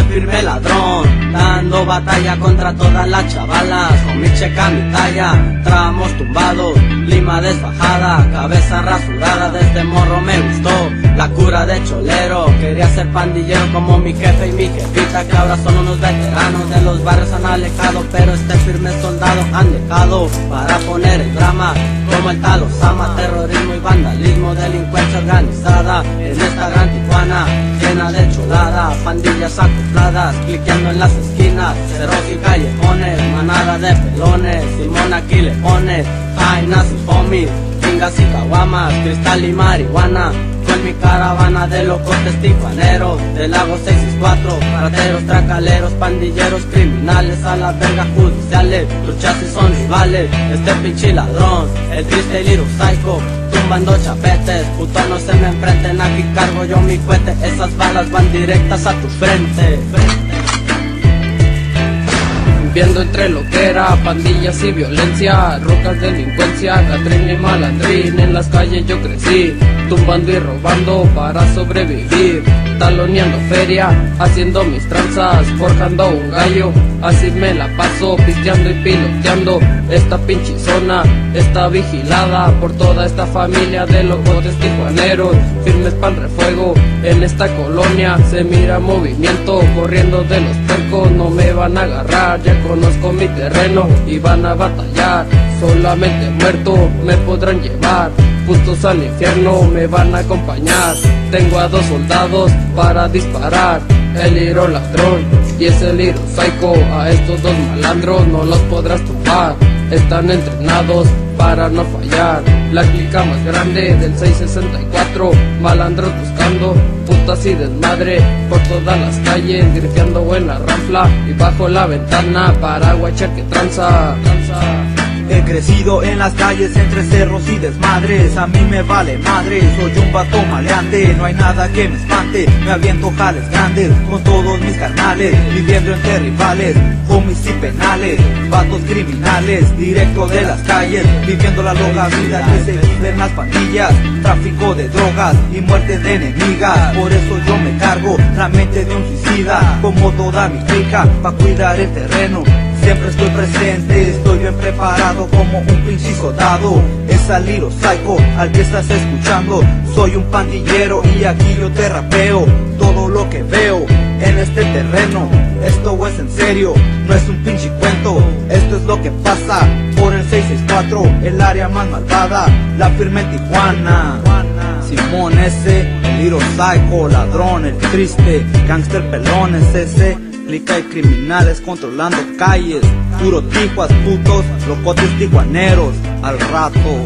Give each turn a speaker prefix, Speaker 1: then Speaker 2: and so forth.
Speaker 1: firme ladrón, dando batalla contra todas las chavalas. Con mi checa mi talla, tramos tumbados, lima desfajada, cabeza rasurada. Desde morro me gustó la cura de cholero. Quería ser pandillero como mi jefe y mi jefita, que ahora son unos veteranos de los barrios han alejado, pero firme soldado han dejado para poner el drama como el tal Osama. Terrorismo y vandalismo, delincuencia organizada en esta gran Tijuana llena de cholada, pandillas acopladas, cliqueando en las esquinas, cerros y callejones, manada de pelones. Simón aquí le pone jainas y homies, pingas y caguamas, cristal y marihuana. Con mi caravana de locos tijuaneros, del lago 664, rateros, tracaleros, pandilleros, criminales, a la verga judiciales, los chasis son rivales. Pinche ladrón, el triste Little Psycho, tumbando chapetes, puto no se me enfrenten, aquí cargo yo mi cohete, esas balas van directas a tu frente.
Speaker 2: Viendo entre lo que era pandillas y violencia, rocas, delincuencia, gatrín y malandrín. En las calles yo crecí, tumbando y robando para sobrevivir, taloneando feria, haciendo mis tranzas, forjando un gallo. Así me la paso, pisteando y piloteando. Esta pinche zona está vigilada por toda esta familia de locotes tijuaneros, firmes pa'l refuego. En esta colonia se mira movimiento, corriendo de los percos, no me van a agarrar. Ya conozco mi terreno y van a batallar, solamente muerto me podrán llevar. Justos al infierno me van a acompañar. Tengo a 2 soldados para disparar, el Little ladrón y ese Little Psycho. A estos 2 malandros no los podrás tumbar, están entrenados para no fallar. La clica más grande del 664, malandros buscando putas y desmadre por todas las calles, grifeando en la ranfla y bajo la ventana para guachar que tranza.
Speaker 3: He crecido en las calles entre cerros y desmadres, a mí me vale madre, soy un vato maleante, no hay nada que me espante, me aviento jales grandes con todos mis carnales, viviendo entre rivales, homies y penales, vatos criminales, directo de las calles, viviendo la loca vida que se vive en las pandillas, tráfico de drogas y muerte de enemigas. Por eso yo me cargo la mente de un suicida, como toda mi clica, pa' cuidar el terreno. Siempre estoy presente, estoy bien preparado como un pinche soldado. Es al Little Psycho al que estás escuchando. Soy un pandillero y aquí yo te rapeo todo lo que veo en este terreno. Esto es en serio, no es un pinche cuento. Esto es lo que pasa por el 664, el área más malvada, la firme en Tijuana. Simón ese, el Little Psycho, ladrón, el triste, gangster pelón es ese. Clica y criminales controlando calles, puro tijuas putos, locotes tijuaneros, al rato.